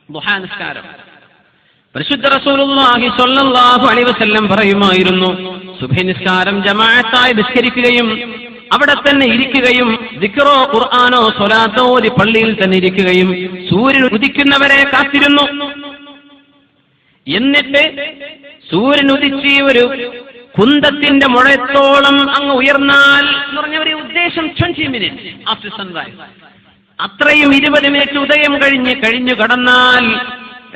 ദുഹാ നിസ്കാരം. പരിശുദ്ധ റസൂലുള്ളാഹി സ്വല്ലല്ലാഹു അലൈഹി വസല്ലം പറയുമായിരുന്നു, സുബ്ഹി നിസ്കാരം ജമാഅത്തായി നിസ്കരിക്കുകയും അവിടെ തന്നെ ഇരിക്കുകയും ദിക്റോ ഖുർആനോ സ്വലാത്തോ ഓതി പള്ളിയിൽ തന്നെ ഇരിക്കുകയും സൂര്യൻ ഉദിക്കുന്നവരെ കാത്തിരുന്നു. എന്നിട്ട് സൂര്യൻ ഉദിച്ച് ഒരു കുന്തത്തിന്റെ മുഴത്തോളം അങ്ങ് ഉയർന്നാൽ എന്ന് പറഞ്ഞ ഒരു ഉദ്ദേശം 20 minutes ആഫ്റ്റർ സൺറൈസ്, അത്രയും 20 മിനിറ്റ് ഉദയം കഴിഞ്ഞു കടന്നാൽ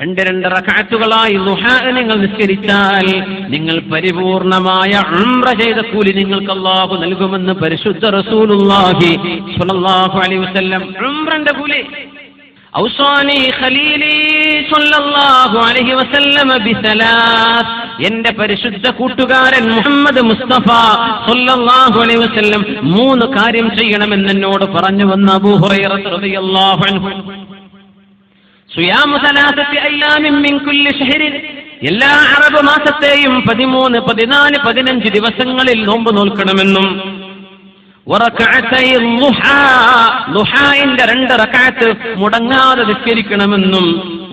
2 റക്അത്തുകളായി ദുഹാ നിങ്ങൾ നിസ്കരിച്ചാൽ നിങ്ങൾ പരിപൂർണമായ ഉംറ ചെയ്ത കൂലി നിങ്ങൾക്ക് അല്ലാഹു നൽകുമെന്ന് പരിശുദ്ധ റസൂലുള്ളാഹി സ്വല്ലല്ലാഹു അലൈഹി വസല്ലം. ഉംറന്റെ കൂലി. ഔസാനി ഖലീലി സ്വല്ലല്ലാഹു അലൈഹി വസല്ലം ബിസലാസ്, എന്റെ പരിശുദ്ധ കൂട്ടുകാരൻ മുഹമ്മദ് മുസ്തഫ സ്വല്ലല്ലാഹു അലൈഹി വസല്ലം 3 കാര്യം ചെയ്യണമെന്ന് എന്നോട് പറഞ്ഞു വന്ന അബൂ ഹുറൈറ റളിയല്ലാഹു അൻഹു. സുയാമു 3 അയ്യാമിൻ മിൻ കുല്ലി ശഹ്റിൻ, എല്ലാ അറബ് മാസത്തെയും 13, 14, 15 ദിവസങ്ങളിൽ നോമ്പ് നോൽക്കണമെന്നും വറകഅതൈ ളുഹാ, ളുഹായിന്റെ 2 റക്അത്ത് മുടങ്ങാതെ നിസ്കരിക്കണമെന്നും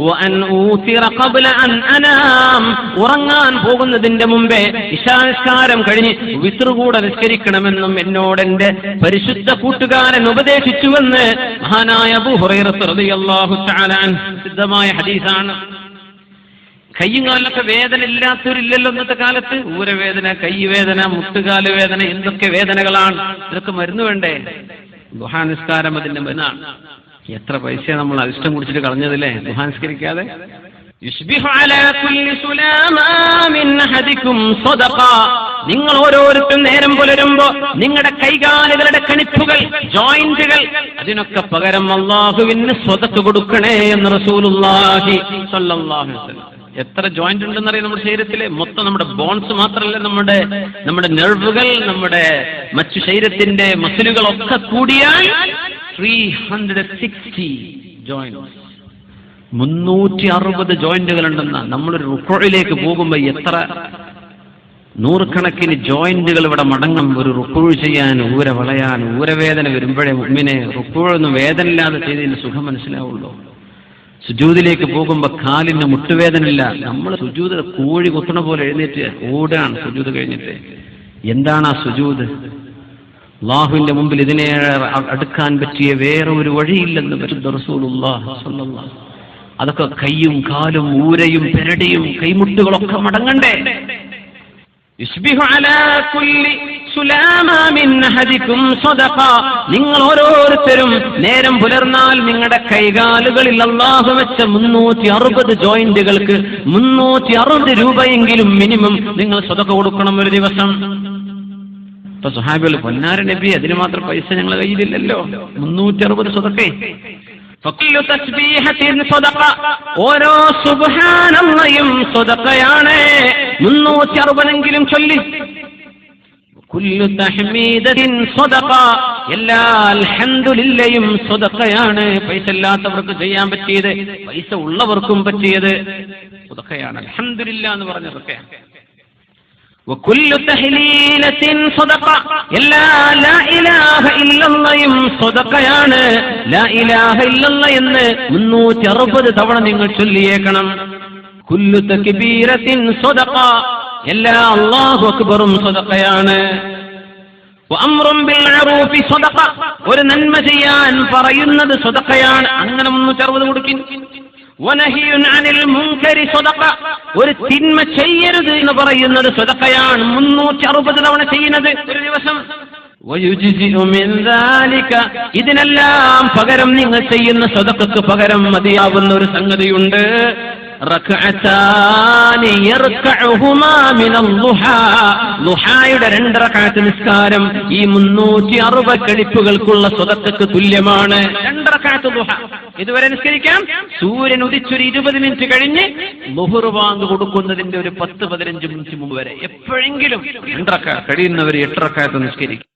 വഅൻ ഊതിറ ഖബ്ല അൻ അനാം, ഉറങ്ങാൻ പോകുന്നതിന്റെ മുമ്പേ ഇശാ നിസ്കാരം കഴിഞ്ഞ് വിത്ർ കൂടെ നിസ്കരിക്കണമെന്നും എന്നോട് എന്റെ പരിശുദ്ധ കൂട്ടുകാരൻ ഉപദേശിച്ചുവെന്ന് മഹാനായ അബൂ ഹുറൈറ റളിയല്ലാഹു തആല അൻഹു സിദ്ധമായ ഹദീസാണ്. കയ്യുകാലിലൊക്കെ വേദന ഇല്ലാത്തവരില്ലല്ലോ ഇന്നത്തെ കാലത്ത്. ഊരവേദന, കൈവേദന, മുട്ടുകാല് വേദന, എന്തൊക്കെ വേദനകളാണ്. ഇതൊക്കെ മരുന്ന് വേണ്ടേ? ദുഹാ നിസ്കാരം അതിന്റെ മരുന്നാണ്. എത്ര പൈസ നമ്മൾ അരിഷ്ടം കുടിച്ചിട്ട് കളഞ്ഞതില്ലേ ദുഹാ നിസ്കരിക്കാതെ. നിങ്ങൾ ഓരോരുത്തരും നേരം പുലരുമ്പോ നിങ്ങളുടെ കൈകാലുകളുടെ കണിപ്പുകൾ, ജോയിന്റുകൾ, അതിനൊക്കെ പകരം അല്ലാഹുവിന് സ്വതക്ക് കൊടുക്കണേ എന്ന് റസൂലുള്ളാഹി സ്വല്ലല്ലാഹു അലൈഹി വസല്ലം. എത്ര ജോയിന്റ് ഉണ്ടെന്നറിയാം നമ്മുടെ ശരീരത്തിലെ? മൊത്തം നമ്മുടെ ബോൺസ് മാത്രമല്ല, നമ്മുടെ നെർവുകൾ, നമ്മുടെ മറ്റു ശരീരത്തിന്റെ മസിലുകളൊക്കെ കൂടിയാൽ 360 ജോയിന്റ്സ്, 360 ജോയിന്റുകൾ ഉണ്ടെന്ന. നമ്മളൊരു റുക്കൂഇലേക്ക് പോകുമ്പോൾ എത്ര നൂറുകണക്കിന് ജോയിന്റുകൾ ഇവിടെ മടങ്ങും ഒരു റുക്കൂഅ് ചെയ്യാൻ, ഊര വളയാൻ. ഊരവേദന വരുമ്പോഴേ മുഅ്മിനെ റുക്കൂഅൊന്നും വേദന ഇല്ലാതെ ചെയ്തതിന്റെ സുഖം മനസ്സിലാവുള്ളൂ. സുജൂദിലേക്ക് പോകുമ്പോ കാലിന് മുട്ടുവേദനയില്ല. നമ്മൾ സുജൂദ് കോഴി കുത്തണ പോലെ എഴുന്നേറ്റ് ഓടാണ് സുജൂദ് കഴിഞ്ഞിട്ട്. എന്താണ് ആ സുജൂദ്? അല്ലാഹുവിന്റെ മുമ്പിൽ ഇതിനെ അടുക്കാൻ പറ്റിയ വേറെ ഒരു വഴിയില്ലെന്ന് പരിശുദ്ധ റസൂലുള്ളാഹി സ്വല്ലല്ലാഹു. അതൊക്കെ കൈയും കാലും ഊരയും പെരടിയും കൈമുട്ടുകളൊക്കെ മടങ്ങണ്ടേ? നിങ്ങൾ ഓരോരുത്തരും നേരം പുലർന്നാൽ നിങ്ങളുടെ കൈകാലുകളിൽ അല്ലാഹു വെച്ച 360 ജോയിന്റുകൾക്ക് 360 രൂപയെങ്കിലും മിനിമം നിങ്ങൾ സ്വതക്ക കൊടുക്കണം ഒരു ദിവസം. ഇപ്പൊ സ്വഹാബികൾ, പൊന്നാര നബി, അതിന് മാത്രം പൈസ ഞങ്ങളുടെ കയ്യിലില്ലല്ലോ, 360 സ്വതക്കേ. ഓരോ സുബ്ഹാനല്ലാഹും സ്വതക്കയാണ്, 360 ചൊല്ലി. കുല്ലു തഹ്മീദത്തിൻ സ്വതഖ, എല്ലാ അൽഹംദുലില്ലയും സ്വതഖയാണ്. പൈസ ഇല്ലാത്തവർക്ക് ചെയ്യാൻ പറ്റിയത്, പൈസ ഉള്ളവർക്കും പറ്റിയത് സ്വതഖയാണ്. അൽഹംദുലില്ലാ എന്ന് പറഞ്ഞതൊക്കെ. വകുല്ലു തഹ്ലീലത്തിൻ സ്വതഖ, എല്ലാ ലാ ഇലാഹ ഇല്ലല്ലാഹും സ്വതഖയാണ്. ലാ ഇലാഹ ഇല്ലല്ലാഹ് എന്ന് 360 തവണ നിങ്ങൾ ചൊല്ലിയേക്കണം. കുല്ലു തക്ബീറത്തിൻ സ്വതഖ, എല്ലാ അല്ലാഹു അക്ബറും സ്വതഖയാണ്. വഅംറുൻ ബിൽ മഅറൂഫി സ്വതഖ, ഒരു നന്മ ചെയ്യാൻ പറയുന്നത് സ്വതഖയാണ്. അങ്ങനെ 360 കൊടുക്കിൻ. വനഹിയുൻ അനിൽ മുൻകരി സ്വതഖ, ഒരു തിന്മ ചെയ്യരുത് എന്ന് പറയുന്നത് സ്വതഖയാണ്. 360 തവണ ചെയ്യുന്നത് ഒരു ദിവസം. വയുജ്സിഉ മിൻ ദാലിക, ഇതിനെല്ലാം പകരം നിങ്ങൾ ചെയ്യുന്ന സ്വതഖക്ക് പകരം മതിയാവുന്ന ഒരു സംഗതിയുണ്ട്. റക്അതാനി യർകഉഹുമാ മിനൽ ളുഹാ, ളുഹായുടെ 2 റക്അത്ത് നിസ്കാരം ഈ 360 കടിപ്പുകൾക്കുള്ള സ്വതക്കക്ക് തുല്യമാണ്. 2 റക്അത്ത് ളുഹ ഇതുവരെ നിസ്കരിക്കാം. സൂര്യൻ ഉദിച്ചൊരു 20 മിനിറ്റ് കഴിഞ്ഞ് ളുഹർ ബാങ്ക് കൊടുക്കുന്നതിന്റെ ഒരു 10-15 മിനിറ്റ് മുമ്പ് വരെ എപ്പോഴെങ്കിലും 2 റക്അത്ത് കഴിയുന്നവർ 8 റക്അത്ത് നിസ്കരിക്കും.